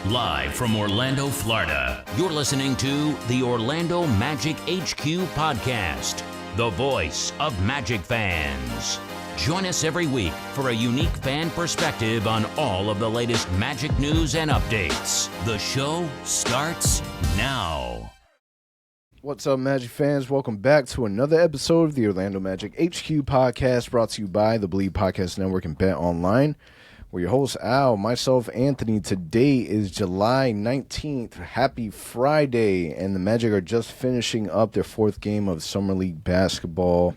Live from Orlando, Florida, you're listening to the Orlando Magic HQ podcast, the voice of Magic fans. Join us every week for a unique fan perspective on all of the latest Magic news and updates. The show starts now. What's up, Magic fans? Welcome back to another episode of the Orlando Magic HQ podcast, brought to you by the Bleed Podcast Network and Bet Online. We're your hosts, Al, myself, Anthony. Today is July 19th. Happy Friday. And the Magic are just finishing up their fourth game of Summer League basketball.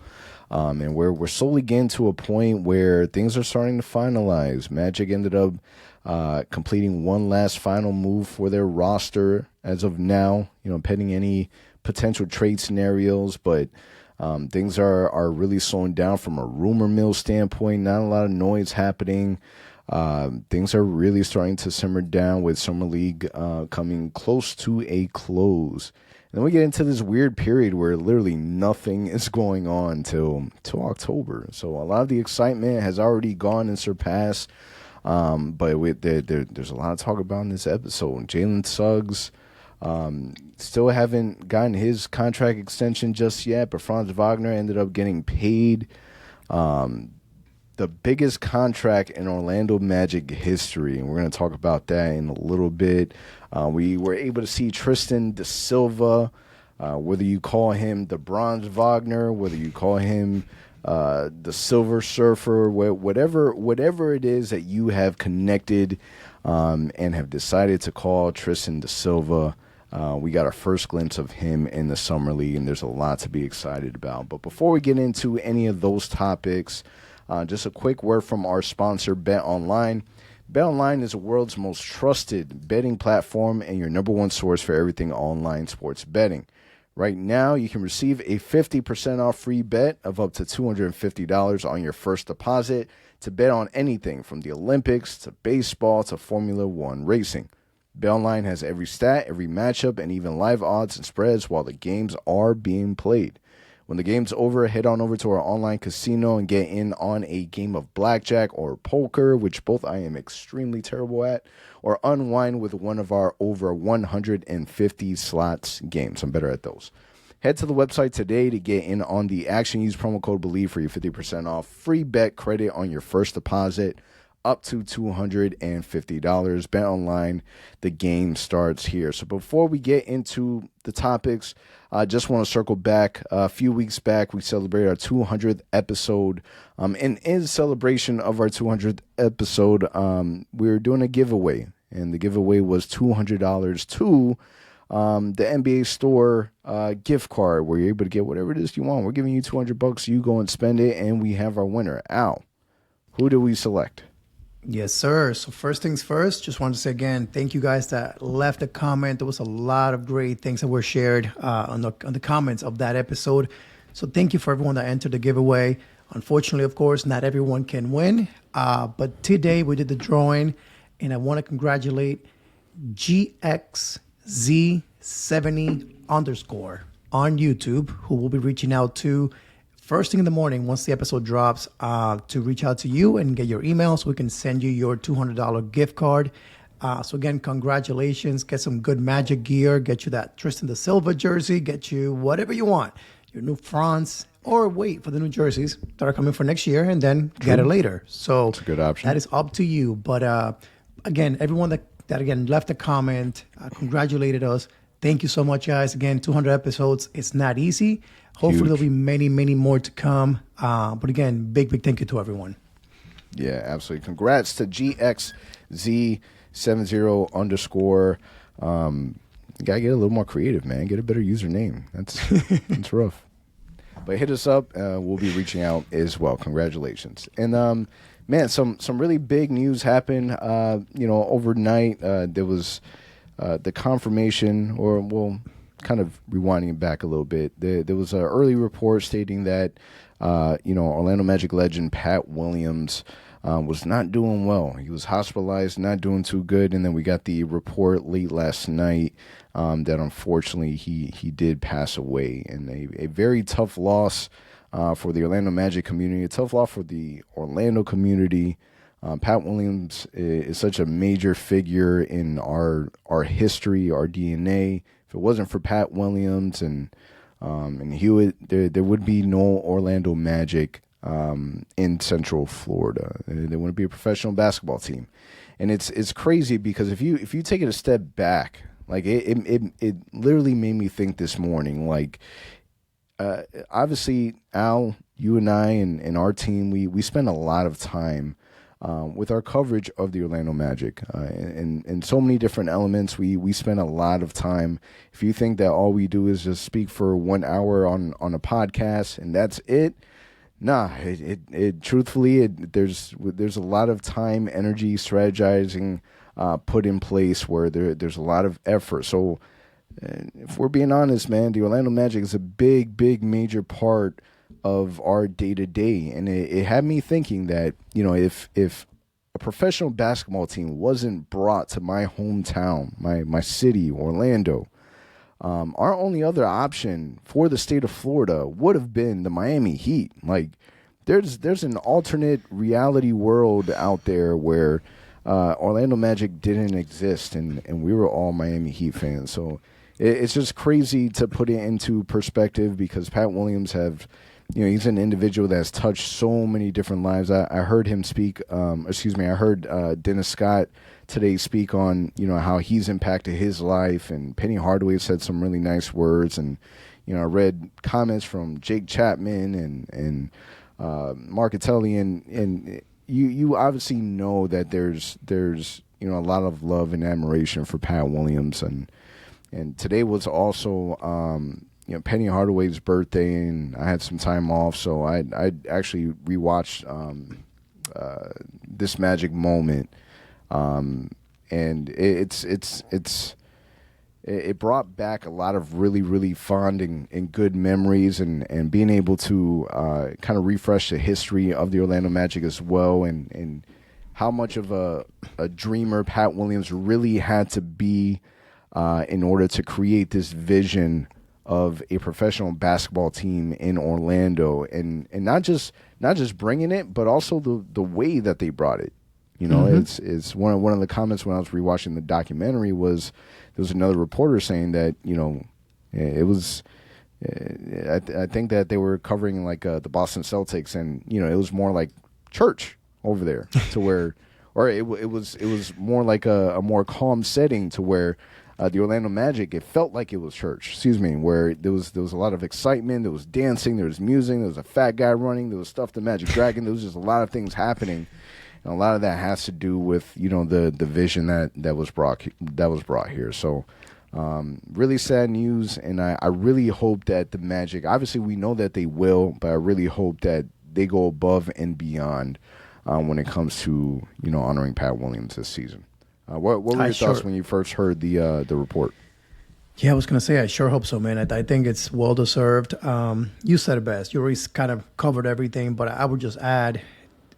And we're slowly getting to a point where things are starting to finalize. Magic ended up completing one last final move for their roster as of now, pending any potential trade scenarios. But things are really slowing down from a rumor mill standpoint. Not a lot of noise happening. Things are really starting to simmer down with Summer League coming close to a close. And then we get into this weird period where literally nothing is going on till October. So a lot of the excitement has already gone and surpassed. But there's a lot to talk about in this episode. Jalen Suggs still haven't gotten his contract extension just yet, but Franz Wagner ended up getting paid the biggest contract in Orlando Magic history, and we're going to talk about that in a little bit. We were able to see Tristan the Silva, whether you call him the Bronze Wagner, whether you call him the Silver Surfer, whatever it is that you have connected and have decided to call Tristan the Silva. We got our first glimpse of him in the Summer League, and there's a lot to be excited about. But before we get into any of those topics, just a quick word from our sponsor, Bet Online. Bet Online is the world's most trusted betting platform and your number one source for everything online sports betting. Right now, you can receive a 50% off free bet of up to $250 on your first deposit to bet on anything from the Olympics to baseball to Formula One racing. BetOnline has every stat, every matchup, and even live odds and spreads while the games are being played. When the game's over, head on over to our online casino and get in on a game of blackjack or poker, which both I am extremely terrible at, or unwind with one of our over 150 slots games. I'm better at those. Head to the website today to get in on the action. Use promo code BELIEVE for your 50% off free bet credit on your first deposit up to $250. Bet Online, the game starts here. So before we get into the topics, I just want to circle back. A few weeks back, we celebrated our 200th episode. And in celebration of our 200th episode, we were doing a giveaway. And the giveaway was $200 to the NBA store gift card, where you're able to get whatever it is you want. We're giving you $200. You go and spend it, and we have our winner. Al, who do we select? Yes, sir. So first things first, just wanted to say again, thank you guys that left a comment. There was a lot of great things that were shared on the comments of that episode. So thank you for everyone that entered the giveaway. Unfortunately, of course, not everyone can win. But today we did the drawing, and I want to congratulate GXZ70_ on YouTube, who will be reaching out to first thing in the morning, once the episode drops, to reach out to you and get your email so we can send you your $200 gift card. So again, congratulations. Get some good Magic gear. Get you that Tristan the Silva jersey. Get you whatever you want. Your new Franz, or wait for the new jerseys that are coming for next year and then get it later. So it's a good option. That is up to you. But again, everyone that again left a comment, congratulated us. Thank you so much, guys. Again, 200 episodes. It's not easy. Hopefully there'll be many, many more to come. But again, big thank you to everyone. Yeah, absolutely. Congrats to GXZ70_. You got to get a little more creative, man. Get a better username. That's rough. But hit us up. We'll be reaching out as well. Congratulations. And, man, some really big news happened, overnight. There was the confirmation, kind of rewinding it back a little bit. There was an early report stating that, Orlando Magic legend Pat Williams was not doing well. He was hospitalized, not doing too good, and then we got the report late last night that unfortunately he did pass away. And a very tough loss for the Orlando Magic community, a tough loss for the Orlando community. Pat Williams is such a major figure in our history, our DNA. If it wasn't for Pat Williams and Hewitt, there would be no Orlando Magic in Central Florida. There wouldn't be a professional basketball team. And it's crazy because if you take it a step back, like it literally made me think this morning, like obviously Al, you and I and our team, we spend a lot of time with our coverage of the Orlando Magic in so many different elements. We spend a lot of time. If you think that all we do is just speak for 1 hour on a podcast and that's it, nah, it truthfully, there's a lot of time, energy, strategizing put in place where there's a lot of effort. So if we're being honest, man, the Orlando Magic is a big major part of our day-to-day. And it had me thinking that, if a professional basketball team wasn't brought to my hometown, my city, Orlando, our only other option for the state of Florida would have been the Miami Heat. Like, there's an alternate reality world out there where Orlando Magic didn't exist, and we were all Miami Heat fans. So it's just crazy to put it into perspective because Pat Williams he's an individual that's touched so many different lives. I heard him speak, I heard Dennis Scott today speak on, how he's impacted his life, and Penny Hardaway said some really nice words, and, I read comments from Jake Chapman and Markelle, and you obviously know that there's a lot of love and admiration for Pat Williams, and today was also Penny Hardaway's birthday, and I had some time off, so I actually rewatched this Magic moment, and it brought back a lot of really fond and good memories, and being able to kind of refresh the history of the Orlando Magic as well, and how much of a dreamer Pat Williams really had to be in order to create this vision of a professional basketball team in Orlando, and not just bringing it, but also the way that they brought it. It's one of the comments when I was rewatching the documentary was there was another reporter saying that it was I think that they were covering like the Boston Celtics, and it was more like church over there to where, or it was more like a more calm setting to where. The Orlando Magic, it felt like it was church, where there was a lot of excitement, there was dancing, there was music, there was a fat guy running, there was stuff the Magic Dragon, there was just a lot of things happening, and a lot of that has to do with the vision that was brought here. So really sad news, and I really hope that the Magic, obviously we know that they will, but I really hope that they go above and beyond when it comes to honoring Pat Williams this season. What were your thoughts when you first heard the report? Yeah, I was going to say, I sure hope so, man. I think it's well-deserved. You said it best. You already kind of covered everything, but I would just add,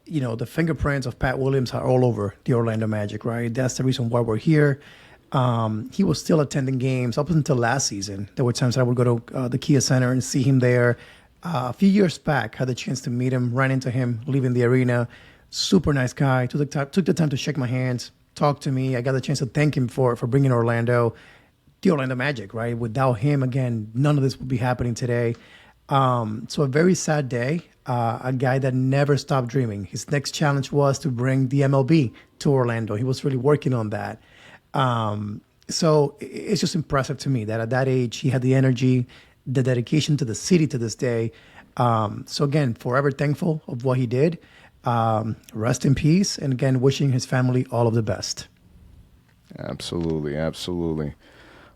the fingerprints of Pat Williams are all over the Orlando Magic, right? That's the reason why we're here. He was still attending games up until last season. There were times I would go to the Kia Center and see him there. A few years back, had the chance to meet him, ran into him, leaving the arena. Super nice guy. Took the time to shake my hands. Talk to me. I got the chance to thank him for bringing the Orlando Magic, right? Without him, again, none of this would be happening today. So a very sad day. A guy that never stopped dreaming. His next challenge was to bring the MLB to Orlando. He was really working on that. So it's just impressive to me that at that age, he had the energy, the dedication to the city to this day. So again, forever thankful of what he did. Rest in peace, and again, wishing his family all of the best. Absolutely.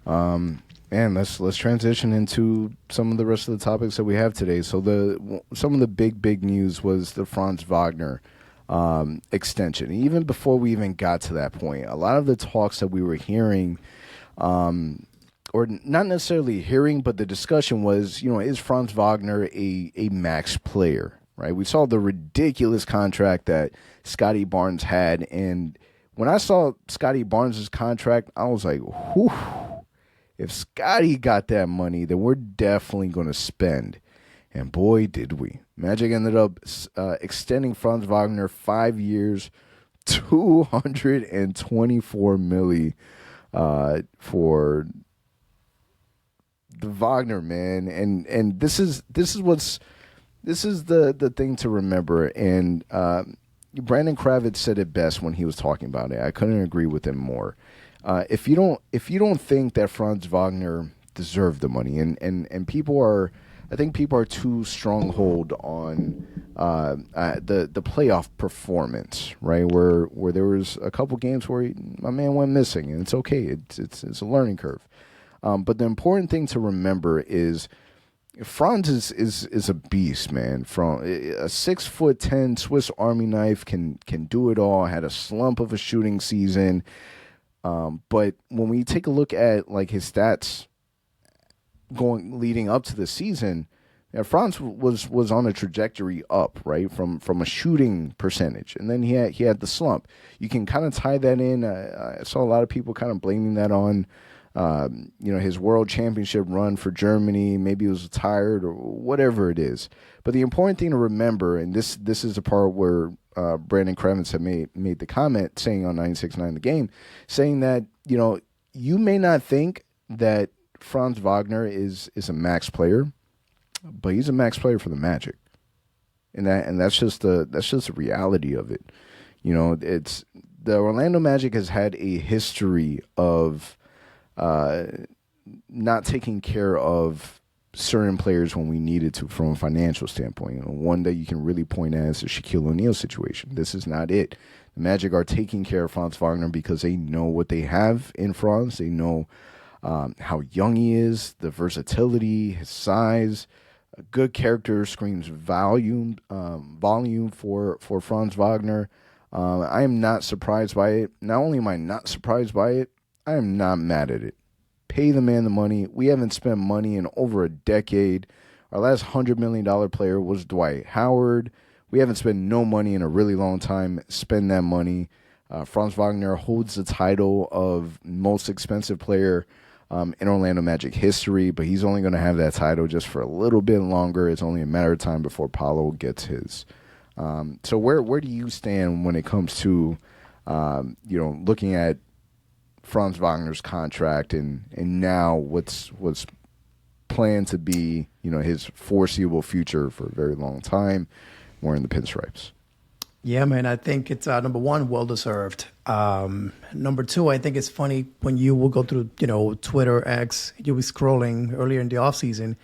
And let's transition into some of the rest of the topics that we have today. So some of the big news was the Franz Wagner extension. Even before we even got to that point, a lot of the talks that we were hearing, or not necessarily hearing, but the discussion was, is Franz Wagner a max player? Right, we saw the ridiculous contract that Scotty Barnes had, and when I saw Scotty Barnes' contract, I was like, whew, if Scotty got that money, then we're definitely going to spend. And boy, did we. Magic ended up extending Franz Wagner 5 years, $224 million for the Wagner man, and this is the thing to remember. And Brandon Kravitz said it best when he was talking about it. I couldn't agree with him more. If you don't think that Franz Wagner deserved the money, and people are, I think people are too stronghold on the playoff performance, right? Where there was a couple games where my man went missing, and it's okay. It's a learning curve. But the important thing to remember is Franz is a beast, man. From a 6'10" Swiss Army knife, can do it all. Had a slump of a shooting season, but when we take a look at like his stats leading up to the season, Franz was on a trajectory up, right, from a shooting percentage, and then he had the slump. You can kind of tie that in. I saw a lot of people kind of blaming that on his world championship run for Germany. Maybe he was tired or whatever it is. But the important thing to remember, and this is the part where Brandon Kravitz had made the comment saying on 96.9 The Game, saying that, you may not think that Franz Wagner is a max player, but he's a max player for the Magic. And that's just the reality of it. It's the Orlando Magic has had a history of not taking care of certain players when we needed to from a financial standpoint. One that you can really point at is the Shaquille O'Neal situation. This is not it. The Magic are taking care of Franz Wagner because they know what they have in Franz. They know how young he is, the versatility, his size. A good character screams volume for Franz Wagner. I am not surprised by it. Not only am I not surprised by it, I am not mad at it. Pay the man the money. We haven't spent money in over a decade. Our last $100 million player was Dwight Howard. We haven't spent no money in a really long time. Spend that money. Franz Wagner holds the title of most expensive player in Orlando Magic history, but he's only going to have that title just for a little bit longer. It's only a matter of time before Paolo gets his. So where do you stand when it comes to looking at Franz Wagner's contract and now what's planned to be his foreseeable future for a very long time, wearing the pinstripes? Yeah, man, I think it's number one, well deserved. Number two, I think it's funny when you will go through Twitter, X, you'll be scrolling earlier in the offseason,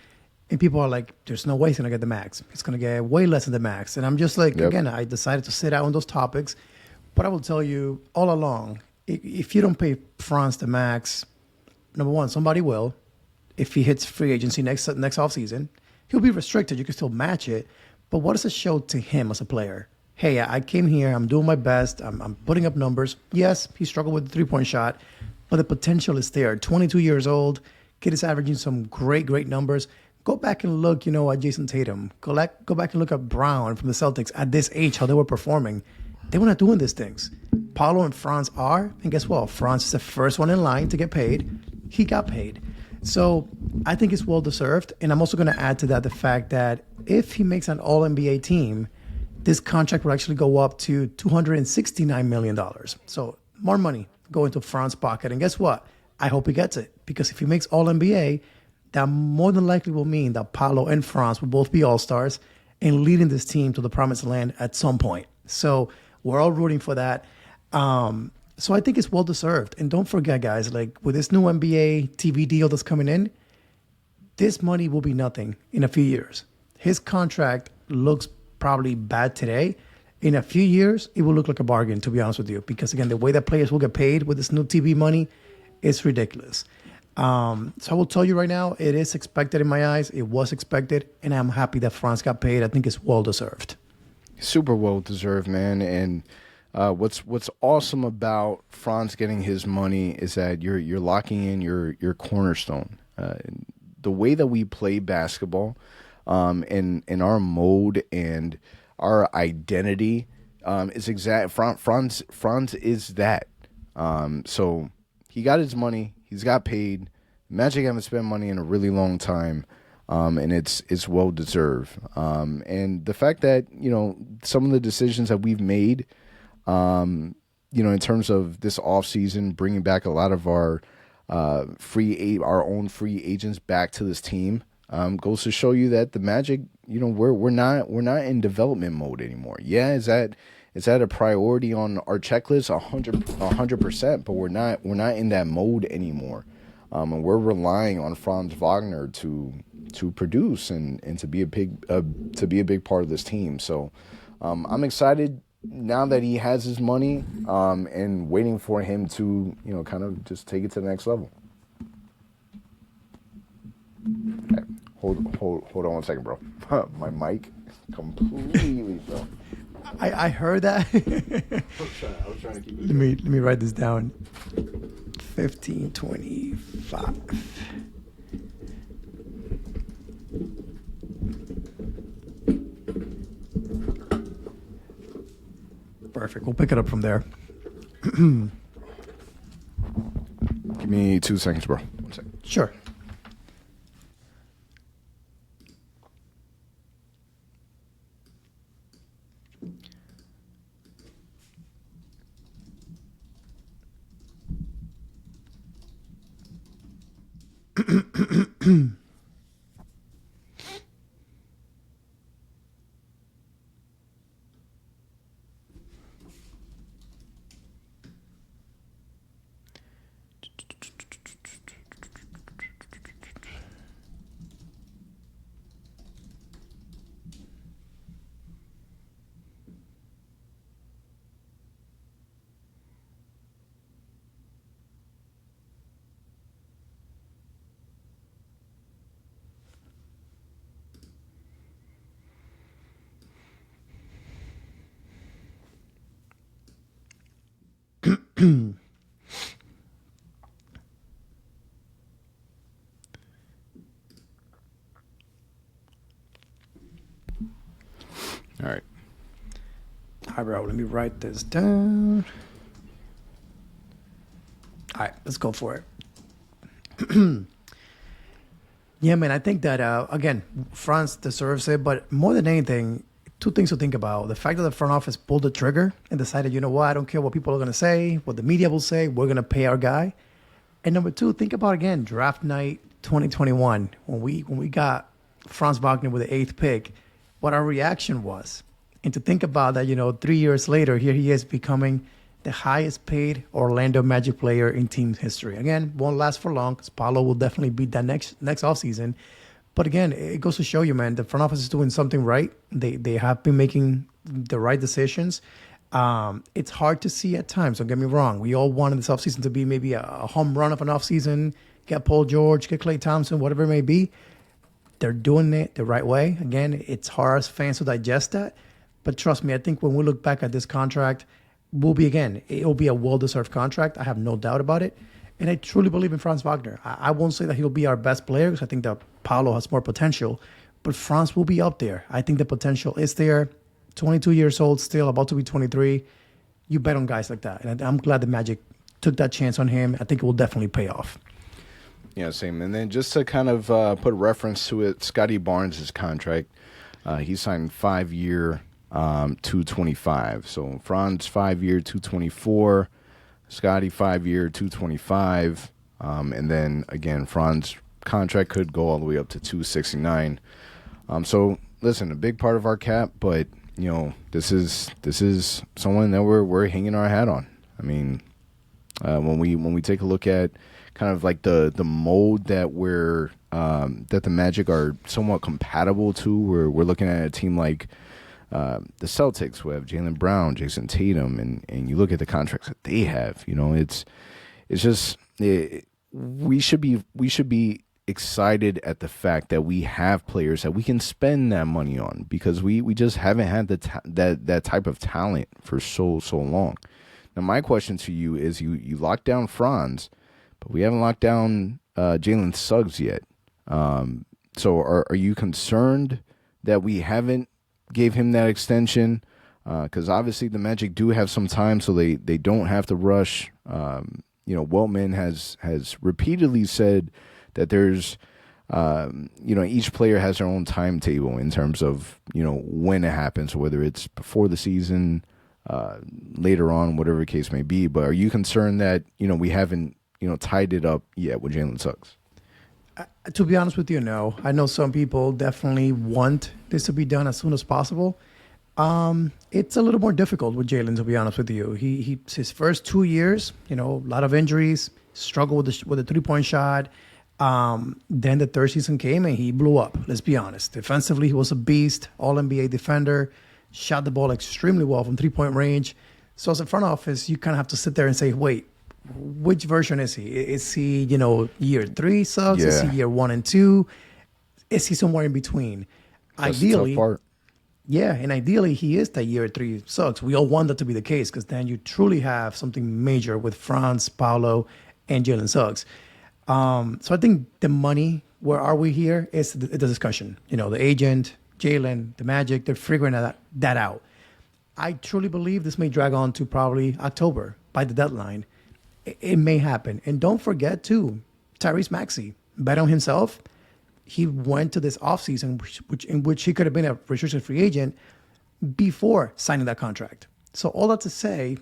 and people are like, "There's no way he's gonna get the max. It's gonna get way less than the max." And I'm just like, Again, I decided to sit out on those topics, but I will tell you all along. If you don't pay Franz the max, number one, somebody will. If he hits free agency next offseason, he'll be restricted. You can still match it. But what does it show to him as a player? Hey, I came here. I'm doing my best. I'm putting up numbers. Yes, he struggled with the three-point shot, but the potential is there. 22 years old. Kid is averaging some great numbers. Go back and look, at Jason Tatum. Go back and look at Brown from the Celtics at this age, how they were performing. They were not doing these things. Paolo and Franz are, and guess what? Franz is the first one in line to get paid. He got paid. So I think it's well-deserved. And I'm also going to add to that the fact that if he makes an All-NBA team, this contract will actually go up to $269 million. So more money going to Franz's pocket. And guess what? I hope he gets it. Because if he makes All-NBA, that more than likely will mean that Paolo and Franz will both be All-Stars and leading this team to the promised land at some point. So we're all rooting for that. So I think it's well-deserved. And don't forget, guys, like with this new NBA TV deal that's coming in, this money will be nothing in a few years. His contract looks probably bad today. In a few years, it will look like a bargain, to be honest with you. Because, again, the way that players will get paid with this new TV money is ridiculous. So I will tell you right now, it is expected in my eyes. It was expected. And I'm happy that Franz got paid. I think it's well-deserved. Super well-deserved, man. And what's awesome about Franz getting his money is that you're locking in your cornerstone. The way that we play basketball, in our mode and our identity, is exact. Franz is that. So he got his money. He's got paid. Magic haven't spent money in a really long time. And it's well deserved. And the fact that some of the decisions that we've made In terms of this offseason, bringing back a lot of our own free agents back to this team, goes to show you that the Magic, we're not in development mode anymore. Yeah, is that a priority on our checklist? 100%, but we're not in that mode anymore. And we're relying on Franz Wagner to produce and to be a big part of this team. So I'm excited now that he has his money, and waiting for him to kind of just take it to the next level. Okay. Hold on 1 second, bro. My mic completely fell. I heard that. I was trying to keep it. Let me write this down. 1525. Perfect. We'll pick it up from there. Give me 2 seconds, bro. 1 second. Sure. All right. All right, bro. Let me write this down. All right, let's go for it. Yeah, man, I think that, again, France deserves it. But more than anything, two things to think about. The fact that the front office pulled the trigger and decided, you know what, I don't care what people are going to say, what the media will say, we're going to pay our guy. And number two, think about, again, draft night 2021, when we got Franz Wagner with the 8th pick, what our reaction was. And to think about that, 3 years later, here he is becoming the highest paid Orlando Magic player in team history. Again, won't last for long because Paolo will definitely beat that next offseason. But again, it goes to show you, man, the front office is doing something right. They have been making the right decisions. It's hard to see at times, don't get me wrong. We all wanted this offseason to be maybe a home run of an offseason, get Paul George, get Klay Thompson, whatever it may be. They're doing it the right way. Again, it's hard as fans to digest that. But trust me, I think when we look back at this contract, it'll be a well-deserved contract. I have no doubt about it. And I truly believe in Franz Wagner. I won't say that he'll be our best player because I think that Paolo has more potential. But Franz will be up there. I think the potential is there. 22 years old, still about to be 23. You bet on guys like that. And I'm glad the Magic took that chance on him. I think it will definitely pay off. Yeah, same. And then just to kind of put reference to it, Scotty Barnes' contract, he signed 5-year, 225. So Franz 5-year, 224. Scotty 5-year, 225. And then again, Franz contract could go all the way up to 269. So listen, a big part of our cap, but this is someone that we're hanging our hat on. I mean, when we take a look at kind of like the mode that that the Magic are somewhat compatible to, we're looking at a team like the Celtics, who have Jaylen Brown, Jason Tatum, and you look at the contracts that they have. We should be excited at the fact that we have players that we can spend that money on, because we just haven't had that type of talent for so long. Now, my question to you is: you locked down Franz, but we haven't locked down Jalen Suggs yet. So are you concerned that we haven't gave him that extension? Because obviously the Magic do have some time, so they don't have to rush. Weltman has repeatedly said that there's, each player has their own timetable in terms of, when it happens, whether it's before the season, later on, whatever the case may be. But are you concerned that, we haven't, tied it up yet with Jalen Suggs? To be honest with you, no. I know some people definitely want this to be done as soon as possible. It's a little more difficult with Jalen, to be honest with you. His first 2 years, a lot of injuries, struggled with the 3-point shot. Then the third season came and he blew up. Let's be honest. Defensively, he was a beast, all-NBA defender, shot the ball extremely well from 3-point range. So as a front office, you kind of have to sit there and say, wait, which version is he? Is he, year 3 Suggs? Yeah. Is he year 1 and 2? Is he somewhere in between? That's Ideally, the tough part. yeah, and ideally he is that year 3 Suggs. We all want that to be the case because then you truly have something major with Franz, Paolo, and Jalen Suggs. So I think the money, where are we here, is the discussion. The agent, Jalen, the Magic, they're figuring that out. I truly believe this may drag on to probably October by the deadline. It may happen. And don't forget, too, Tyrese Maxey bet on himself. He went to this offseason in which he could have been a restricted free agent before signing that contract. So all that to say,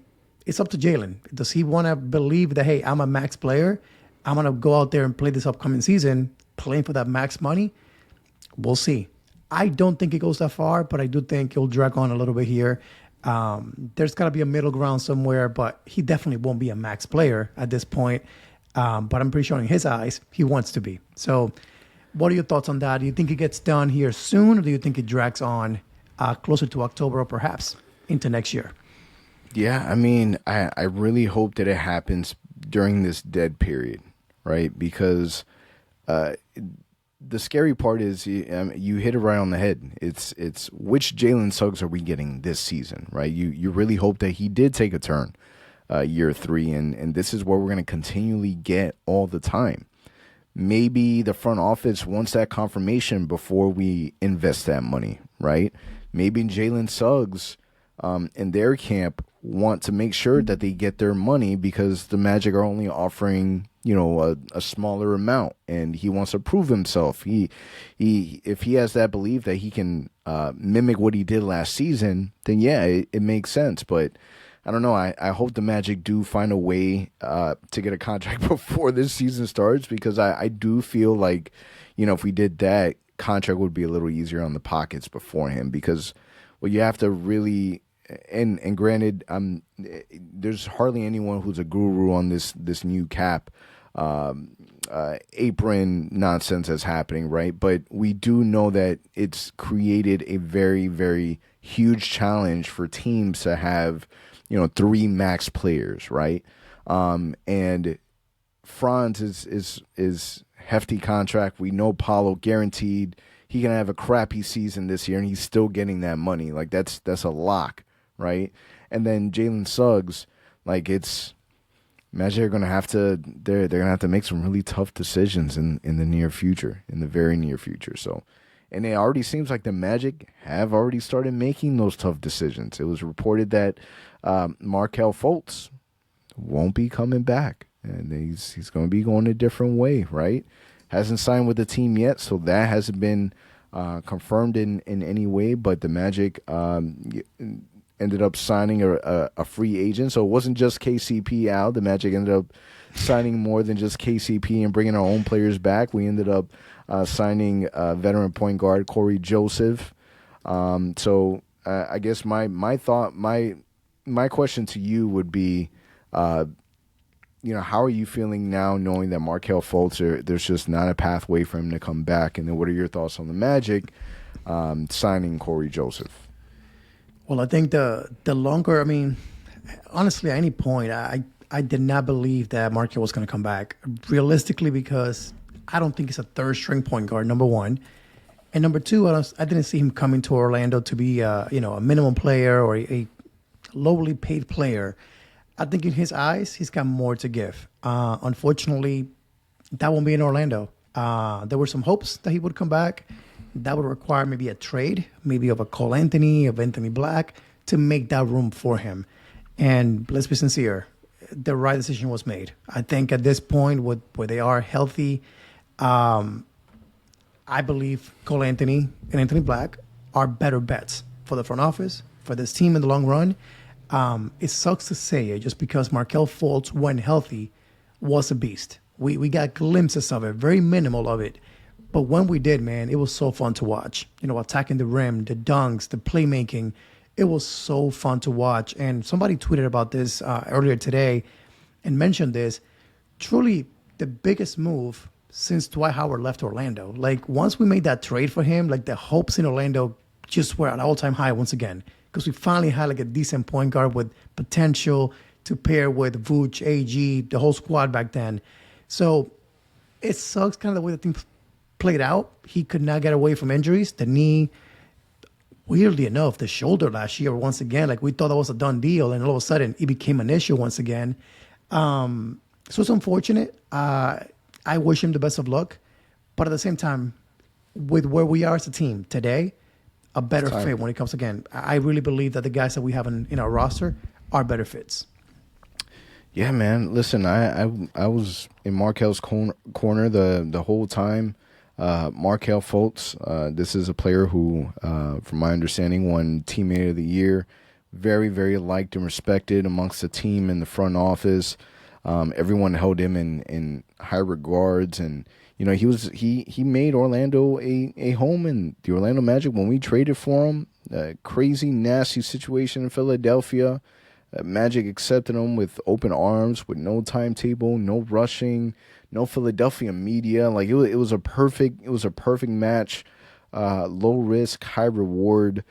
it's up to Jalen. Does he want to believe that, hey, I'm a max player, I'm going to go out there and play this upcoming season, playing for that max money? We'll see. I don't think it goes that far, but I do think he'll drag on a little bit here. There's got to be a middle ground somewhere, but he definitely won't be a max player at this point. But I'm pretty sure in his eyes, he wants to be. So what are your thoughts on that? Do you think it gets done here soon, or do you think it drags on closer to October or perhaps into next year? Yeah, I mean, I really hope that it happens during this dead period, right? Because the scary part is you hit it right on the head. It's which Jalen Suggs are we getting this season, right? You really hope that he did take a turn year 3, and this is what we're going to continually get all the time. Maybe the front office wants that confirmation before we invest that money, right? Maybe Jalen Suggs in their camp want to make sure that they get their money because the Magic are only offering, a smaller amount, and he wants to prove himself. If he has that belief that he can mimic what he did last season, then yeah, it makes sense. But I don't know. I hope the Magic do find a way to get a contract before this season starts, because I do feel like, if we did that, contract would be a little easier on the pockets beforehand, because you have to really. And granted, there's hardly anyone who's a guru on this new cap apron nonsense that's happening, right? But we do know that it's created a very, very huge challenge for teams to have, 3 max players, right? And Franz is hefty contract. We know Paolo guaranteed he can have a crappy season this year, and he's still getting that money. Like that's a lock. Right, and then Jalen Suggs, it's Magic are gonna have to they're gonna have to make some really tough decisions in the near future, in the very near future. So, and it already seems like the Magic have already started making those tough decisions. It was reported that Markelle Fultz won't be coming back, and he's going to be going a different way. Right, hasn't signed with the team yet, so that hasn't been confirmed in any way. But the Magic ended up signing a free agent. So it wasn't just KCP out. The Magic ended up signing more than just KCP and bringing our own players back. We ended up signing veteran point guard Corey Joseph. So I guess my question to you would be, how are you feeling now knowing that Markelle Fultz, there's just not a pathway for him to come back? And then what are your thoughts on the Magic signing Corey Joseph? Well, I think the longer, honestly, at any point, I did not believe that Markelle was going to come back, realistically, because I don't think he's a third-string point guard, number one. And number two, I didn't see him coming to Orlando to be, a minimum player or a lowly paid player. I think in his eyes, he's got more to give. Unfortunately, that won't be in Orlando. There were some hopes that he would come back. That would require maybe a trade, maybe of a Cole Anthony, of Anthony Black, to make that room for him. And let's be sincere, the right decision was made. I think at this point, where they are healthy, I believe Cole Anthony and Anthony Black are better bets for the front office, for this team in the long run. It sucks to say it just because Markelle Fultz, when healthy, was a beast. We got glimpses of it, very minimal of it. But when we did, man, it was so fun to watch. Attacking the rim, the dunks, the playmaking. It was so fun to watch. And somebody tweeted about this earlier today and mentioned this. Truly the biggest move since Dwight Howard left Orlando. Like, once we made that trade for him, like, the hopes in Orlando just were at all-time high once again. Because we finally had, like, a decent point guard with potential to pair with Vooch, AG, the whole squad back then. So it sucks kind of the way the thing played out. He could not get away from injuries. The knee, weirdly enough, the shoulder last year, once again, like, we thought that was a done deal, and all of a sudden it became an issue once again. So it's unfortunate. I wish him the best of luck. But at the same time, with where we are as a team today, a better fit when it comes again. I really believe that the guys that we have in our roster are better fits. Yeah, man. Listen, I was in Markelle's corner the whole time. Markelle Fultz, this is a player who, from my understanding, won Teammate of the Year. Very, very liked and respected amongst the team in the front office. Everyone held him in high regards, and he made Orlando a home in the Orlando Magic when we traded for him. A crazy, nasty situation in Philadelphia. Magic accepted him with open arms, with no timetable, no rushing, no Philadelphia media. Like, it was a perfect match. Low risk, high reward.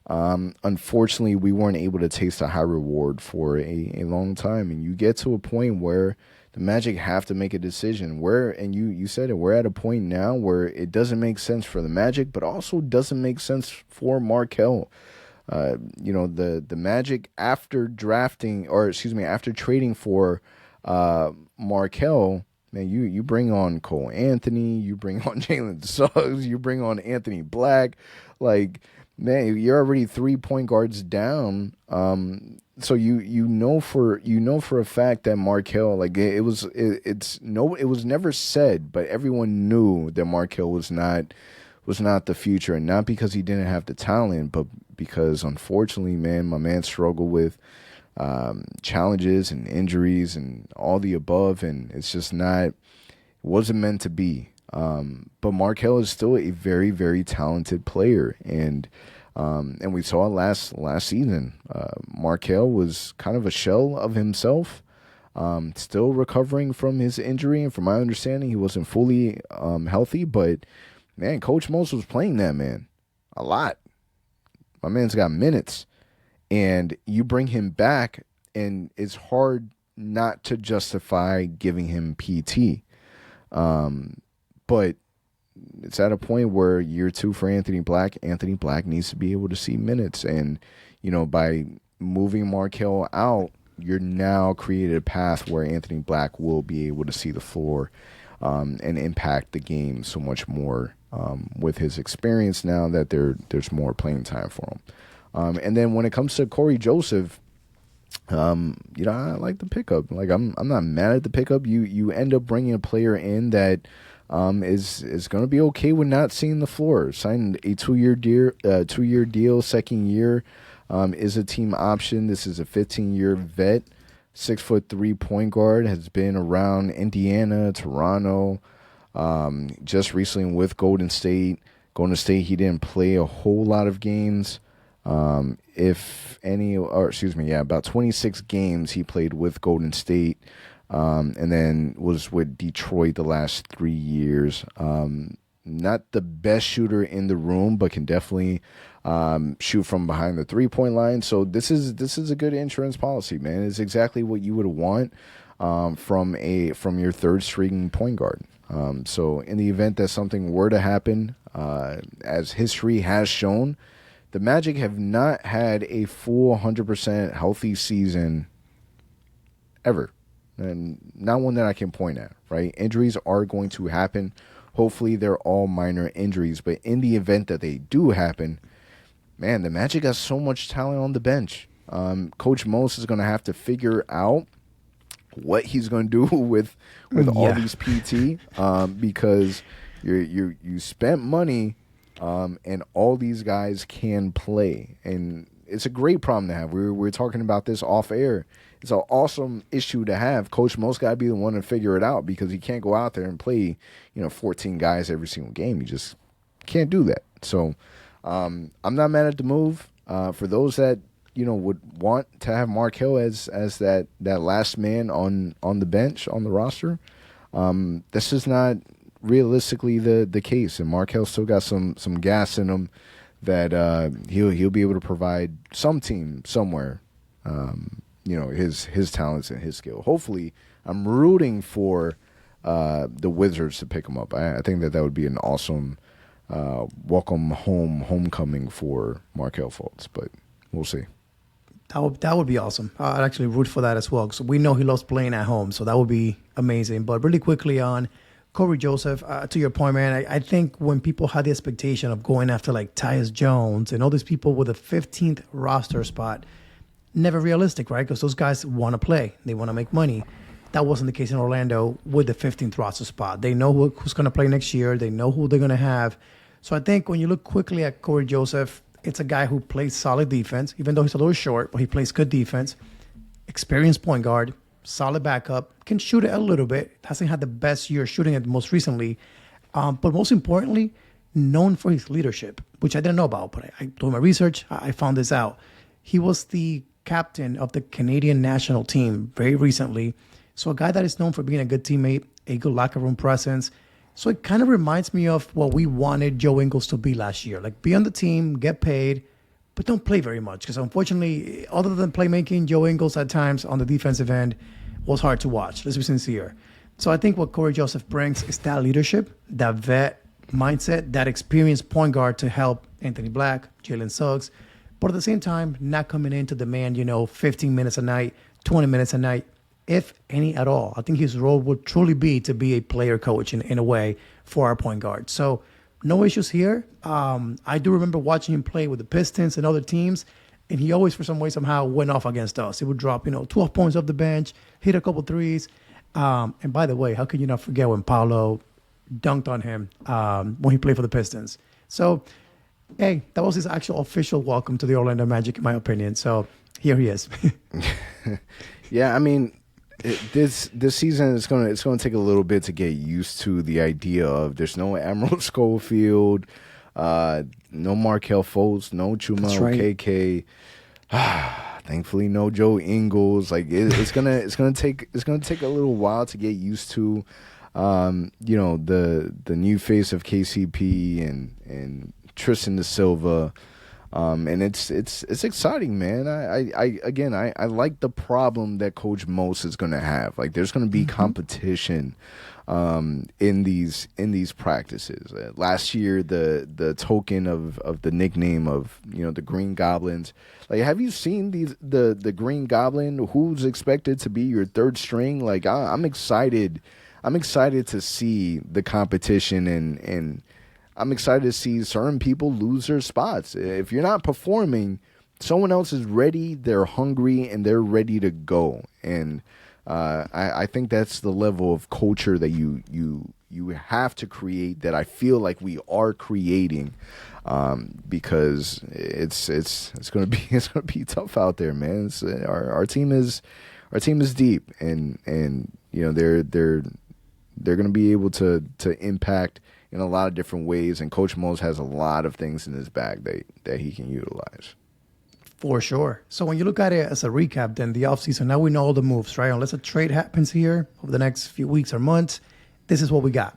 Unfortunately, we weren't able to taste a high reward for a long time. And you get to a point where the Magic have to make a decision. And you said it, we're at a point now where it doesn't make sense for the Magic, but also doesn't make sense for Markelle. The Magic, after trading for Markelle, man, you bring on Cole Anthony, you bring on Jalen Suggs, you bring on Anthony Black. Like, man, you're already 3 point guards down. So you know for a fact that Markelle, like, it was never said, but everyone knew that Markelle was not the future, and not because he didn't have the talent, but because, unfortunately, man, my man struggled with challenges and injuries and all the above, and it's just wasn't meant to be. But Markelle is still a very, very talented player, and we saw last season, Markelle was kind of a shell of himself, still recovering from his injury, and from my understanding, he wasn't fully healthy, but man, Coach Mose was playing that man a lot. My man's got minutes, and you bring him back, and it's hard not to justify giving him PT. But it's at a point where year 2 for Anthony Black needs to be able to see minutes. And, by moving Markelle out, you're now created a path where Anthony Black will be able to see the floor and impact the game so much more with his experience now that there's more playing time for him. And then when it comes to Corey Joseph, I like the pickup. Like, I'm not mad at the pickup. You end up bringing a player in that is going to be okay with not seeing the floor. Signed a 2-year deal. Second year is a team option. This is a 15-year vet. 6'3" point guard, has been around Indiana, Toronto, just recently with Golden State. Golden State, he didn't play a whole lot of games, about 26 games he played with Golden State, and then was with Detroit the last 3 years. Not the best shooter in the room, but can definitely shoot from behind the 3-point line. So this is a good insurance policy, man. It's exactly what you would want from your third string point guard. So in the event that something were to happen, as history has shown, the Magic have not had a full 100% healthy season ever, and not one that I can point at. Right? Injuries are going to happen. Hopefully they're all minor injuries, but in the event that they do happen, man, the Magic got so much talent on the bench. Coach Mose is going to have to figure out what he's going to do with all these PT, because you spent money, and all these guys can play, and it's a great problem to have. We're talking about this off air. It's an awesome issue to have. Coach Mo's got to be the one to figure it out because he can't go out there and play 14 guys every single game. He just can't do that. So I'm not mad at the move. For those that would want to have Markelle as that last man on the bench, on the roster, this is not realistically the case. And Markelle still got some gas in him that he'll be able to provide some team somewhere. His talents and his skill. Hopefully, I'm rooting for the Wizards to pick him up. I think that would be an awesome welcome homecoming for Markelle Fultz, but we'll see. That would be awesome. I'd actually root for that as well, because we know he loves playing at home, so that would be amazing. But really quickly on Corey Joseph, to your point, man, I think when people had the expectation of going after like Tyus Jones and all these people with a 15th roster spot, never realistic, right? Because those guys want to play. They want to make money. That wasn't the case in Orlando with the 15th roster spot. They know who's going to play next year. They know who they're going to have. So I think when you look quickly at Corey Joseph, it's a guy who plays solid defense, even though he's a little short, but he plays good defense. Experienced point guard, solid backup, can shoot it a little bit. Hasn't had the best year shooting it most recently. But most importantly, known for his leadership, which I didn't know about, but I doing my research, I found this out. He was the captain of the Canadian national team very recently. So a guy that is known for being a good teammate, a good locker room presence. So it kind of reminds me of what we wanted Joe Ingles to be last year. Like, be on the team, get paid, but don't play very much. Because unfortunately, other than playmaking, Joe Ingles at times on the defensive end was hard to watch. Let's be sincere. So I think what Corey Joseph brings is that leadership, that vet mindset, that experienced point guard to help Anthony Black, Jalen Suggs, but at the same time, not coming in to demand, 15 minutes a night, 20 minutes a night, if any at all. I think his role would truly be to be a player coach in a way for our point guard. So no issues here. I do remember watching him play with the Pistons and other teams, and he always, for some way, somehow went off against us. He would drop, 12 points off the bench, hit a couple threes. And by the way, how can you not forget when Paolo dunked on him when he played for the Pistons? So, hey, that was his actual official welcome to the Orlando Magic, in my opinion. So here he is. Yeah, I mean, this season it's gonna take a little bit to get used to the idea of there's no Emerald Schofield, no Markelle Fultz, no Chuma KK. Thankfully, no Joe Ingles. Like it's gonna take a little while to get used to, the new face of KCP and Tristan the Silva. And it's exciting, man. I like the problem that Coach Mose is going to have. Like, there's going to be competition in these practices. Last year, the token of the nickname of the Green Goblins. Like, have you seen the Green Goblin? Who's expected to be your third string? Like, I'm excited. I'm excited to see the competition and I'm excited to see certain people lose their spots. If you're not performing, someone else is ready, they're hungry, and they're ready to go. And I think that's the level of culture that you have to create, that I feel like we are creating, because it's gonna be tough out there, man. Our team is deep, and they're gonna be able to impact in a lot of different ways, and Coach Mose has a lot of things in his bag that he can utilize. For sure. So when you look at it as a recap, then the offseason, now we know all the moves, right? Unless a trade happens here over the next few weeks or months, this is what we got.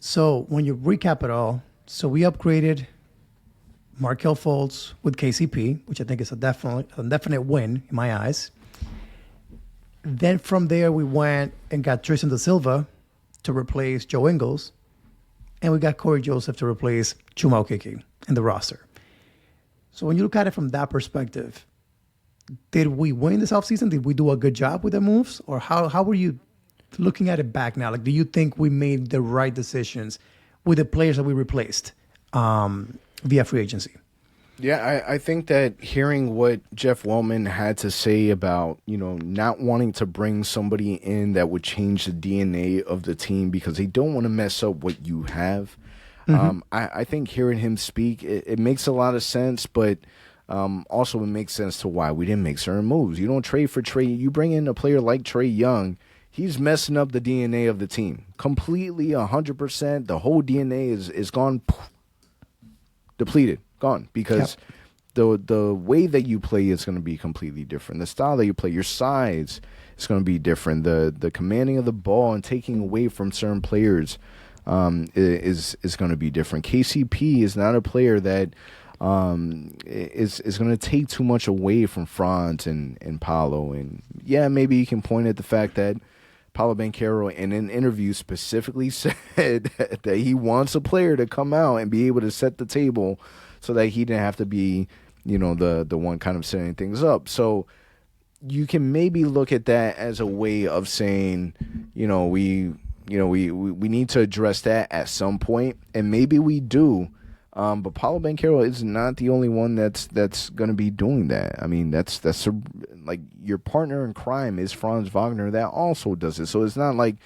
So when you recap it all, so we upgraded Markelle Fultz with KCP, which I think is a definite win in my eyes. Then from there, we went and got Tristan da Silva to replace Joe Ingles. And we got Corey Joseph to replace Chuma Okeke in the roster. So when you look at it from that perspective, did we win this offseason? Did we do a good job with the moves? Or how were you looking at it back now? Like, do you think we made the right decisions with the players that we replaced via free agency? Yeah, I think that hearing what Jeff Wellman had to say about, not wanting to bring somebody in that would change the DNA of the team because they don't want to mess up what you have. I think hearing him speak, it makes a lot of sense, but also it makes sense to why we didn't make certain moves. You don't trade for Trey. You bring in a player like Trae Young, he's messing up the DNA of the team completely, 100%. The whole DNA is gone, depleted, gone, because the way that you play is going to be completely different. The style that you play, your size is going to be different. The commanding of the ball and taking away from certain players is going to be different. KCP is not a player that is going to take too much away from Franz and Paolo. And yeah, maybe you can point at the fact that Paolo Banchero in an interview specifically said that he wants a player to come out and be able to set the table so that he didn't have to be, the one kind of setting things up. So you can maybe look at that as a way of saying, we need to address that at some point, and maybe we do. But Paolo Banchero is not the only one that's going to be doing that. I mean, that's like your partner in crime is Franz Wagner that also does it. So it's not like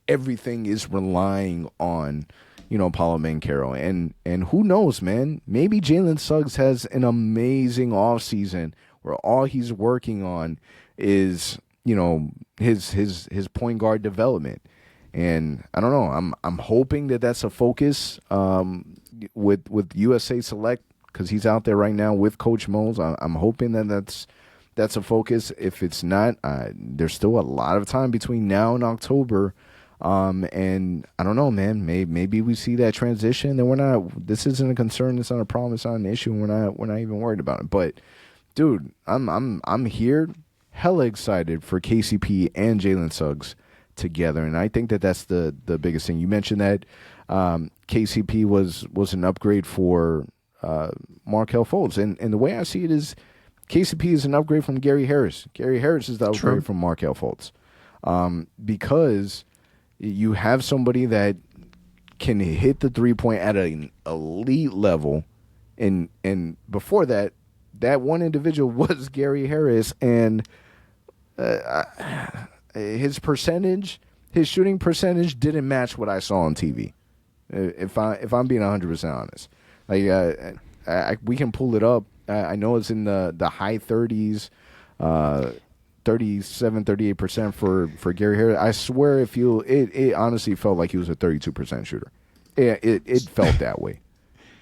everything is relying on, Paolo Banchero. And who knows, man? Maybe Jalen Suggs has an amazing offseason where all he's working on is, his point guard development. And I don't know. I'm hoping that that's a focus with USA Select, because he's out there right now with Coach Moles. I'm hoping that that's a focus. If it's not, there's still a lot of time between now and October. And I don't know, man. Maybe we see that transition. Then we're not. This isn't a concern. It's not a problem. It's not an issue. And we're not even worried about it. But dude, I'm here, hella excited for KCP and Jalen Suggs together, and I think that's the biggest thing. You mentioned that KCP was an upgrade for Markelle Fultz, and the way I see it is KCP is an upgrade from Gary Harris. Gary Harris is the upgrade from Markelle Fultz, because you have somebody that can hit the 3-point at an elite level, and before that one individual was Gary Harris, and his shooting percentage didn't match what I saw on TV. If I'm being 100% honest, we can pull it up. I know it's in the high 30s, 37, 38% for Gary Harris. I swear, it honestly felt like he was a 32% shooter. It felt that way.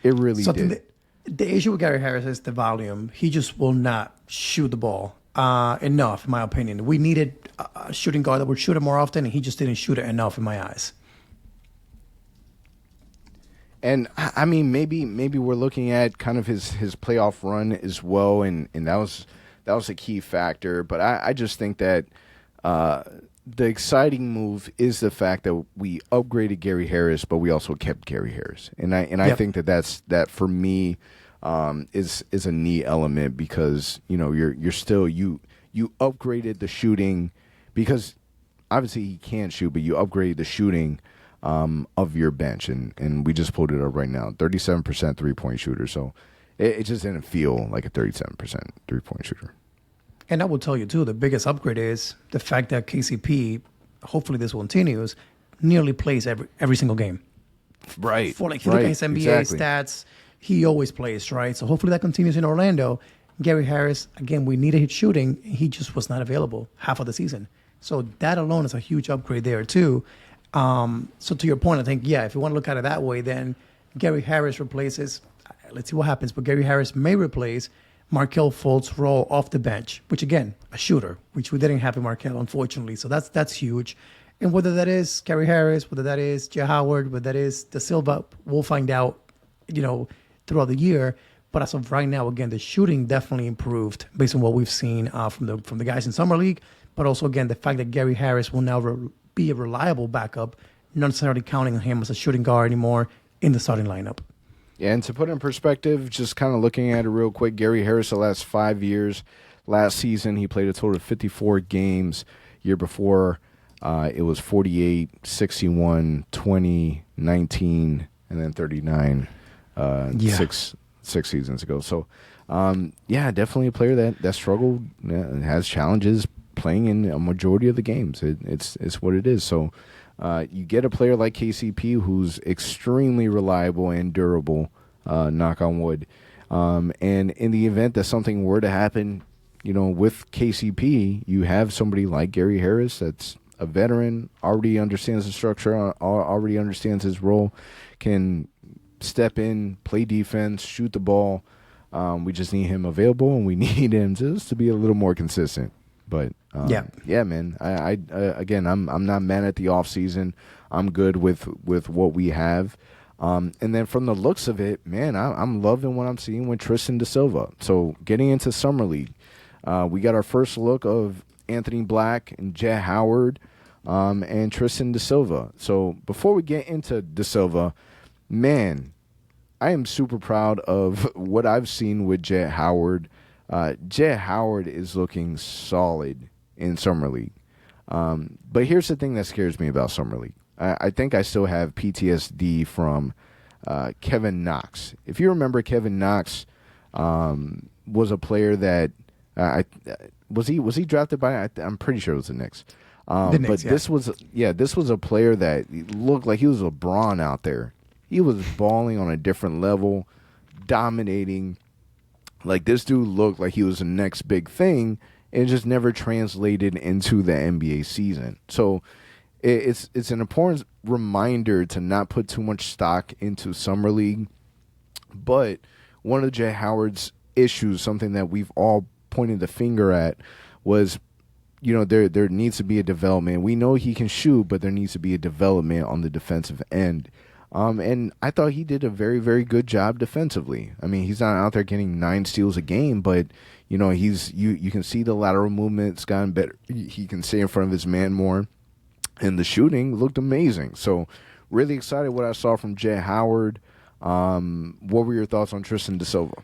It really did. The issue with Gary Harris is the volume. He just will not shoot the ball enough, in my opinion. We needed a shooting guard that would shoot it more often, and he just didn't shoot it enough in my eyes. And I mean, maybe we're looking at kind of his playoff run as well, and that was a key factor. But I just think that the exciting move is the fact that we upgraded Gary Harris, but we also kept Gary Harris, and I think that for me is a neat element, because you're still you upgraded the shooting, because obviously he can't shoot, but you upgraded the shooting of your bench, and we just pulled it up right now, 37% 3-point shooter. So it just didn't feel like a 37% 3-point shooter. And I will tell you too, the biggest upgrade is the fact that KCP, hopefully this continues, nearly plays every single game. Right. For if you look at his NBA stats, he always plays, right? So hopefully that continues in Orlando. Gary Harris, again, we needed his shooting. He just was not available half of the season. So that alone is a huge upgrade there too. So to your point, I think, if you want to look at it that way, then Gary Harris replaces, let's see what happens, but Gary Harris may replace Markelle Fultz role off the bench, which again, a shooter, which we didn't have in Markelle, unfortunately. So that's huge. And whether that is Gary Harris, whether that is Jett Howard, whether that is the Silva, we'll find out, throughout the year. But as of right now, again, the shooting definitely improved based on what we've seen from the guys in Summer League. But also, again, the fact that Gary Harris will now be a reliable backup, not necessarily counting on him as a shooting guard anymore in the starting lineup. Yeah, and to put it in perspective, just kind of looking at it real quick, Gary Harris, the last 5 years, last season, he played a total of 54 games. Year before, it was 48, 61, 20, 19, and then 39 six seasons ago. So, definitely a player that struggled, has challenges playing in a majority of the games. It's what it is. So, you get a player like KCP who's extremely reliable and durable, knock on wood. And in the event that something were to happen, with KCP, you have somebody like Gary Harris that's a veteran, already understands the structure, already understands his role, can step in, play defense, shoot the ball. We just need him available, and we need him just to be a little more consistent. But yeah, man. Again, I'm not mad at the offseason. I'm good with what we have. And then from the looks of it, man, I'm loving what I'm seeing with Tristan da Silva. So getting into Summer League, we got our first look of Anthony Black and Jett Howard and Tristan da Silva. So before we get into da Silva, man, I am super proud of what I've seen with Jett Howard. Jett Howard is looking solid in Summer League. But here's the thing that scares me about Summer League. I think I still have PTSD from Kevin Knox. If you remember, Kevin Knox was a player that was he drafted by? I'm pretty sure it was the Knicks. But this was a player that looked like he was LeBron out there. He was balling on a different level, dominating. Like, this dude looked like he was the next big thing, and it just never translated into the NBA season. So it's an important reminder to not put too much stock into Summer League. But one of Jett Howard's issues, something that we've all pointed the finger at, was, there needs to be a development. We know he can shoot, but there needs to be a development on the defensive end. And I thought he did a very, very good job defensively. I mean, he's not out there getting 9 steals a game, but you can see the lateral movement's gotten better. He can stay in front of his man more, and the shooting looked amazing. So, really excited what I saw from Jett Howard. What were your thoughts on Tristan da Silva?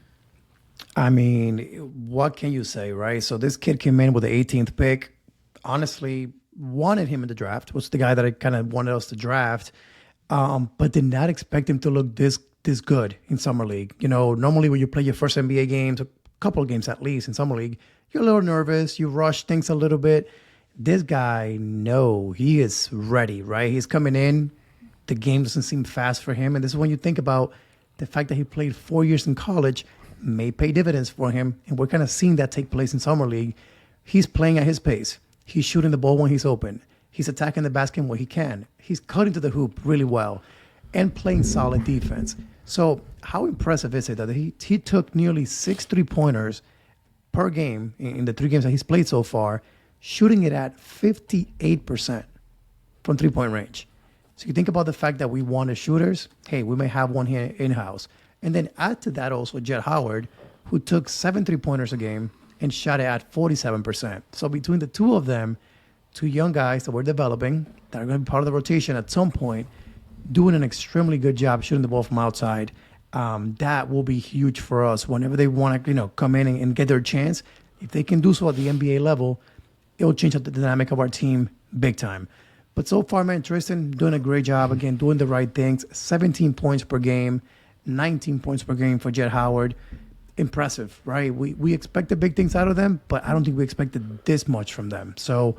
I mean, what can you say, right? So this kid came in with the 18th pick. Honestly, wanted him in the draft. Was the guy that I kind of wanted us to draft. But did not expect him to look this good in Summer League. Normally when you play your first NBA games, a couple of games at least in Summer League, you're a little nervous, you rush things a little bit. This guy, no, he is ready, right? He's coming in. The game doesn't seem fast for him. And this is when you think about the fact that he played 4 years in college may pay dividends for him. And we're kind of seeing that take place in Summer League. He's playing at his pace. He's shooting the ball when he's open. He's attacking the basket when he can. He's cutting to the hoop really well and playing solid defense. So how impressive is it that he took nearly 6 3-pointers per game in the 3 games that he's played so far, shooting it at 58% from 3-point range. So you think about the fact that we wanted shooters. Hey, we may have one here in-house. And then add to that also Jett Howard, who took 7 3-pointers a game and shot it at 47%. So between the two of them, 2 young guys that we're developing that are going to be part of the rotation at some point, doing an extremely good job shooting the ball from outside. That will be huge for us whenever they want to, come in and get their chance. If they can do so at the NBA level, it will change up the dynamic of our team big time. But so far, man, Tristan doing a great job. Again, doing the right things. 17 points per game, 19 points per game for Jett Howard. Impressive, right? We expected big things out of them, but I don't think we expected this much from them. So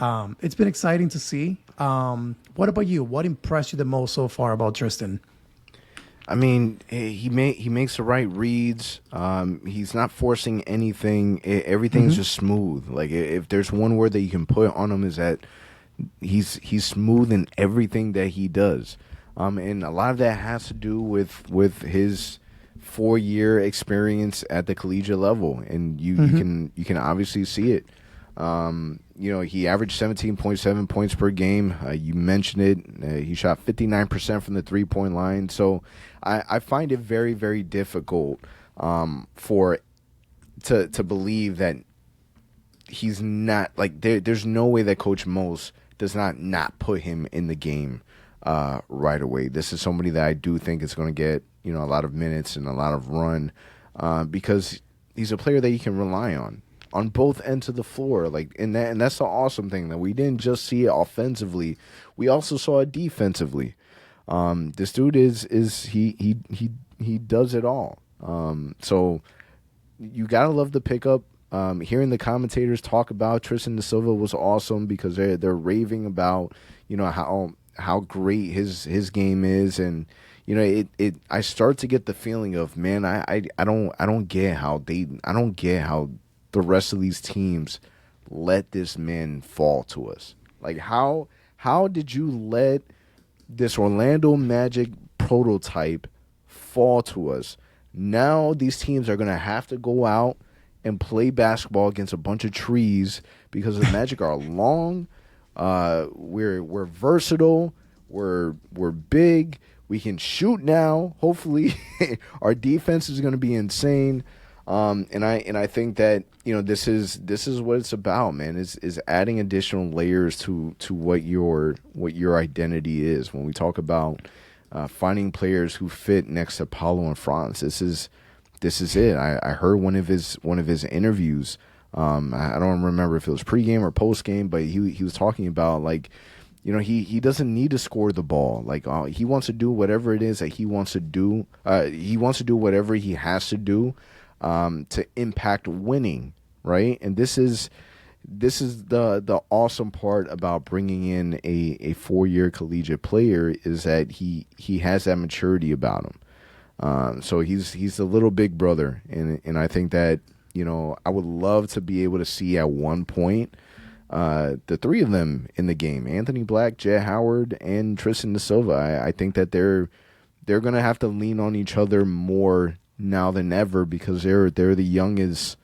it's been exciting to see. What about you? What impressed you the most so far about Tristan? I mean, he makes the right reads. He's not forcing anything. Everything's just smooth. Like, if there's one word that you can put on him, is that he's smooth in everything that he does. And a lot of that has to do with his 4-year experience at the collegiate level, and you can obviously see it. He averaged 17.7 points per game. You mentioned it. He shot 59% from the 3-point line. So I find it very, very difficult to believe that he's not, like, there's no way that Coach Mose does not put him in the game right away. This is somebody that I do think is going to get a lot of minutes and a lot of run because he's a player that you can rely on both ends of the floor. Like, and that's the awesome thing, that we didn't just see it offensively, we also saw it defensively. This dude he does it all. So you gotta love the pickup. Hearing the commentators talk about Tristan da Silva was awesome because they're raving about how great his game is, and I start to get the feeling of, man, I don't get how the rest of these teams let this man fall to us. Like, how did you let this Orlando Magic prototype fall to us? Now these teams are going to have to go out and play basketball against a bunch of trees because the Magic are long. We're versatile. We're big. We can shoot now. Hopefully, our defense is going to be insane. And I think that this is what it's about, man. Is adding additional layers to what your identity is. When we talk about finding players who fit next to Paulo and Franz, this is it. I heard one of his interviews. I don't remember if it was pregame or postgame, but he was talking about, like, he doesn't need to score the ball. Like, he wants to do whatever it is that he wants to do. He wants to do whatever he has to do to impact winning, right? And this is the awesome part about bringing in a 4-year collegiate player, is that he has that maturity about him. So he's the little big brother, and I think that I would love to be able to see at one point the three of them in the game: Anthony Black, Jett Howard, and Tristan Silva. I think that they're gonna have to lean on each other more now than ever, because they're the youngins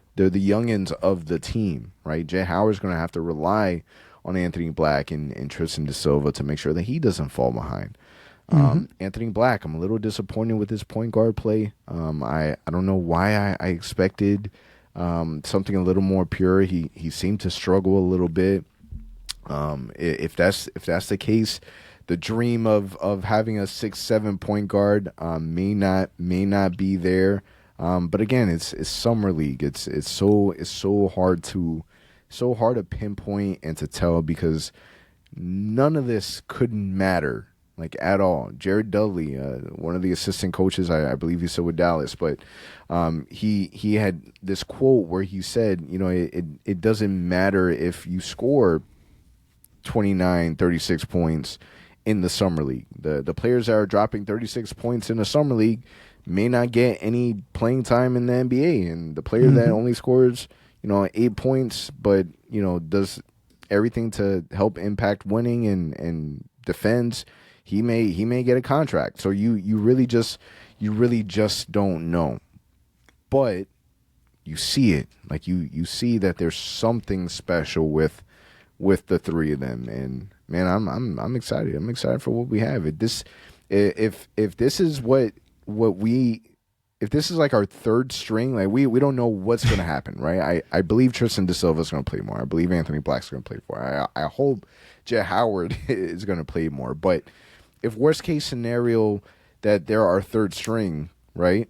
of the team, right? Jett Howard's gonna have to rely on Anthony Black and Tristan Silva to make sure that he doesn't fall behind. Anthony Black, I'm a little disappointed with his point guard play. I don't know why I expected something a little more pure. He seemed to struggle a little bit. If that's the case, the dream of having a 6-7 point guard may not be there. But again, it's summer league. It's so hard to pinpoint and to tell, because none of this could matter, like, at all. Jared Dudley, one of the assistant coaches, I believe he's still with Dallas, but he had this quote where he said, it doesn't matter if you score 29, 36 points in the summer league. The players that are dropping 36 points in the summer league may not get any playing time in the NBA, and the player that only scores 8 points but does everything to help impact winning and defends, he may get a contract. So you really just don't know. But you see it. Like, you see that there's something special with the three of them, and man, I'm excited. I'm excited for what we have. If this is if this is like our third string, like, we don't know what's going to happen, right? I believe Tristan Silva is going to play more. I believe Anthony Black's going to play more. I hope Jett Howard is going to play more. But if worst case scenario that they're our third string, right?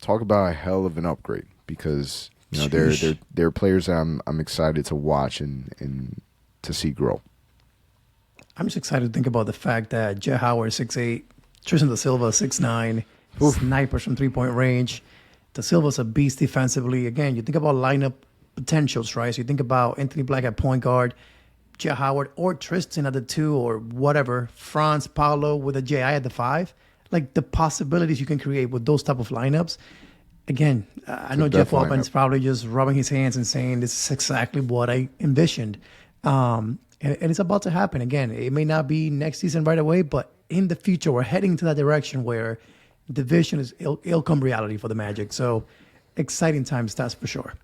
Talk about a hell of an upgrade, because they're players that I'm excited to watch and to see grow. I'm just excited to think about the fact that Jett Howard 6'8", Tristan Silva 6'9", snipers from 3-point range. Da Silva's a beast defensively. Again, you think about lineup potentials, right? So you think about Anthony Black at point guard, Jett Howard or Tristan at the 2 or whatever, Franz, Paulo with a J.I. at the 5. Like, the possibilities you can create with those type of lineups. Again, I know Jeff Waltman's probably just rubbing his hands and saying this is exactly what I envisioned. And it's about to happen. Again, it may not be next season right away, but in the future, we're heading to that direction where the vision is it'll come reality for the Magic. So exciting times, that's for sure.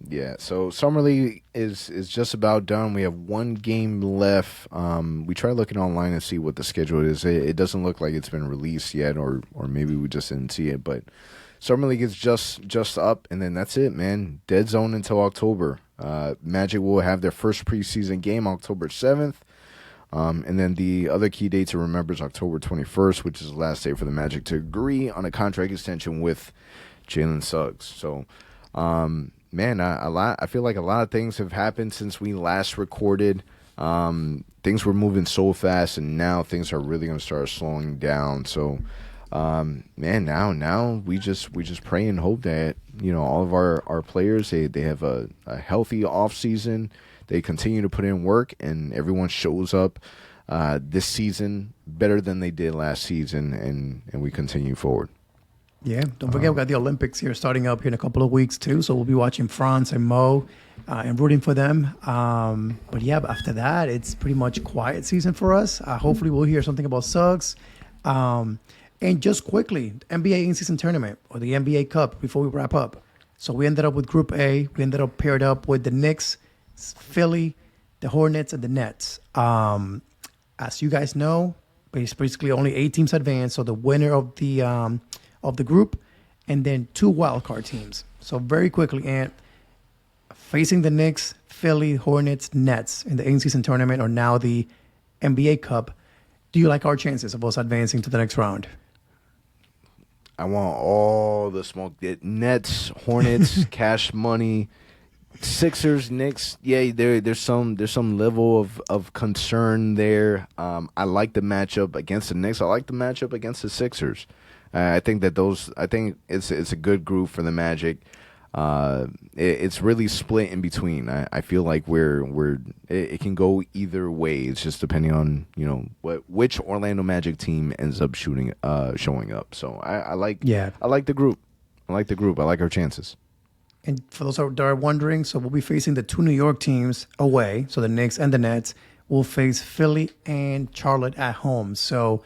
Yeah, so Summer League is just about done. We have one game left. We tried looking online to see what the schedule is. It doesn't look like it's been released yet, or maybe we just didn't see it. But Summer League is just up, and then that's it, man. Dead zone until October. Magic will have their first preseason game October 7th. And then the other key date to remember is October 21st, which is the last day for the Magic to agree on a contract extension with Jalen Suggs. So, man, I feel like a lot of things have happened since we last recorded. Things were moving so fast, and now things are really going to start slowing down. So, man, now we just pray and hope that, you know, all of our players, they have a healthy offseason. They continue to put in work, and everyone shows up this season better than they did last season, and we continue forward. Yeah, don't forget we got the Olympics here starting up here in a couple of weeks too. So we'll be watching Franz and Mo and rooting for them. But yeah, after that, it's pretty much quiet season for us. Hopefully we'll hear something about Suggs. And just quickly, NBA in-season tournament or the NBA Cup before we wrap up. So we ended up with Group A. We ended up paired up with the Knicks, Philly, the Hornets, and the Nets. As you guys know, basically only 8 teams advanced. So the winner of the group, and then 2 wildcard teams. So very quickly, Ant, facing the Knicks, Philly, Hornets, Nets in the in-season tournament or now the NBA Cup, do you like our chances of us advancing to the next round? I want all the smoke. Nets, Hornets, Cash Money, Sixers, Knicks. Yeah, there's some level of concern there. I like the matchup against the Knicks. I like the matchup against the Sixers. I think it's a good group for the Magic. It's really split in between. I feel like it can go either way. It's just depending on which Orlando Magic team ends up showing up. So I like the group. I like our chances. And for those that are wondering, so we'll be facing the 2 New York teams away. So the Knicks and the Nets will face Philly and Charlotte at home. So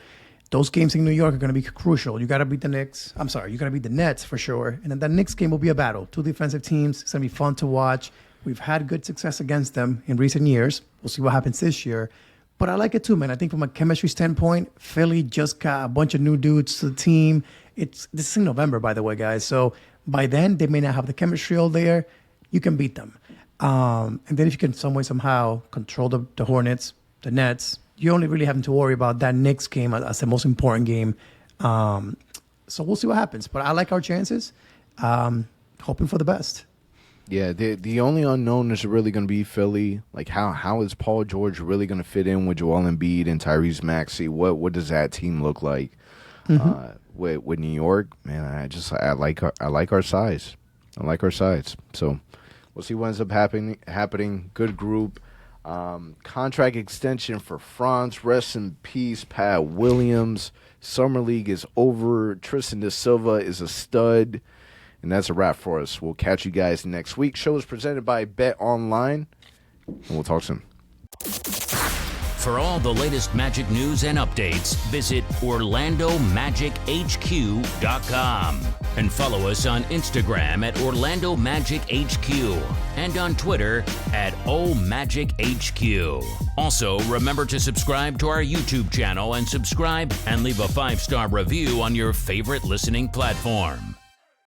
those games in New York are going to be crucial. You got to beat the Knicks. You got to beat the Nets for sure. And then the Knicks game will be a battle. 2 defensive teams. It's going to be fun to watch. We've had good success against them in recent years. We'll see what happens this year. But I like it too, man. I think from a chemistry standpoint, Philly just got a bunch of new dudes to the team. This is in November, by the way, guys. So by then, they may not have the chemistry all there. You can beat them. And then if you can some way, somehow control the Hornets, the Nets, you only really having to worry about that Knicks game as the most important game. So we'll see what happens. But I like our chances. Hoping for the best. Yeah, the only unknown is really going to be Philly. Like, how is Paul George really going to fit in with Joel Embiid and Tyrese Maxey? What does that team look like? With New York, man, I like our size. I like our size. So we'll see what ends up happening. Good group. Contract extension for Franz. Rest in peace, Pat Williams. Summer League is over. Tristan de Silva is a stud. And that's a wrap for us. We'll catch you guys next week. Show is presented by Bet Online. And we'll talk soon. For all the latest Magic news and updates, visit OrlandoMagicHQ.com and follow us on Instagram at Orlando Magic HQ and on Twitter at OMagicHQ. Also, remember to subscribe to our YouTube channel and subscribe and leave a 5-star review on your favorite listening platform.